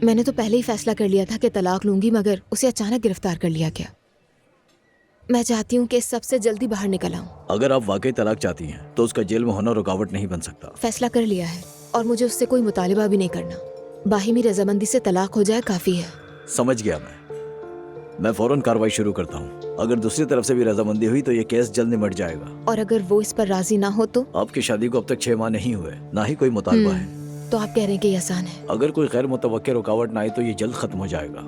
मैंने तो पहले ही फैसला कर लिया था कि तलाक लूंगी, मगर उसे अचानक गिरफ्तार कर लिया गया। मैं चाहती हूँ कि इस सबसे जल्दी बाहर निकल आऊँ। अगर आप वाकई तलाक चाहती हैं तो उसका जेल में होना रुकावट नहीं बन सकता। फैसला कर लिया है और मुझे उससे कोई मुतालिबा भी नहीं करना। बाहिमी रजामंदी से तलाक हो जाए काफी है। समझ गया मैं फौरन कार्रवाई शुरू करता हूँ। अगर दूसरी तरफ से भी रजामंदी हुई तो ये केस जल्द निमट जाएगा। और अगर वो इस पर राजी ना हो तो? आपकी शादी को अब तक 6 माह नहीं हुए, ना ही कोई मुतालबा है। तो आप कह रहे हैं कि ये आसान है? अगर कोई गैर मुतवक्के रुकावट ना आए तो ये जल्द खत्म हो जाएगा।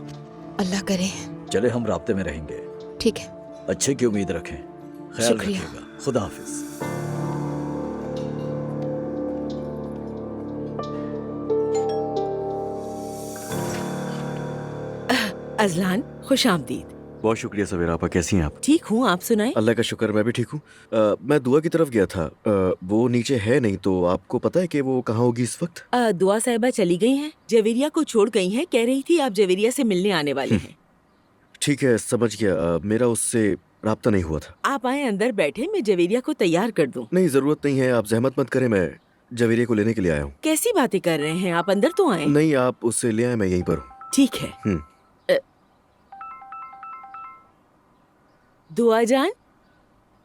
अल्लाह करे। चले हम राब्ते में रहेंगे। ठीक है। अच्छे की उम्मीद रखें। ख्याल शुक्रिया। रखिएगा। खुदा हाफिज। अजलान, खुश आमदीद। बहुत शुक्रिया सवेरा आपा, कैसी हैं आप? ठीक हूँ, आप सुनाएं। अल्लाह का शुक्र, मैं भी ठीक हूँ। मैं दुआ की तरफ गया था। वो नीचे है नहीं, तो आपको पता है कि वो कहाँ होगी इस वक्त? दुआ साहिबा चली गई हैं, जवेरिया को छोड़ गई हैं। कह रही थी आप जवेरिया से मिलने आने वाले हैं। ठीक है, समझ गया। मेरा उससे राब्ता नहीं हुआ था। आप आए, अंदर बैठे, मैं जवेरिया को तैयार कर दूं। नहीं, जरूरत नहीं है, आप जहमत मत करें, मैं जवेरिया को लेने के लिए आया हूँ। कैसी बातें कर रहे हैं आप, अंदर तो आए। नहीं, आप उससे ले आए, मैं यहीं पर हूँ। ठीक है। दुआ जान।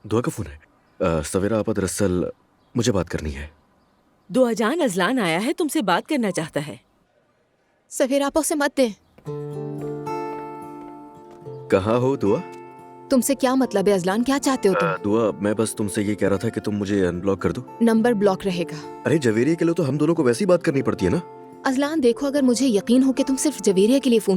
दुआ का फोन है। सवेरा आपा, दरअसल मुझे बात करनी है। दुआ जान, अजलान आया है, तुमसे बात करना चाहता है। सवेरा आप उसे मत दें। कहाँ हो दुआ? तुमसे क्या मतलब है अजलान, क्या चाहते हो तुम? दुआ, मैं बस तुमसे ये कह रहा था कि तुम मुझे अनब्लॉक कर दो। नंबर ब्लॉक रहेगा। अरे जवेरिया के लिए तो हम दोनों को वैसी बात करनी पड़ती है ना। अजलान देखो, अगर मुझे यकीन हो कि तुम सिर्फ जवेरिया के लिए फोन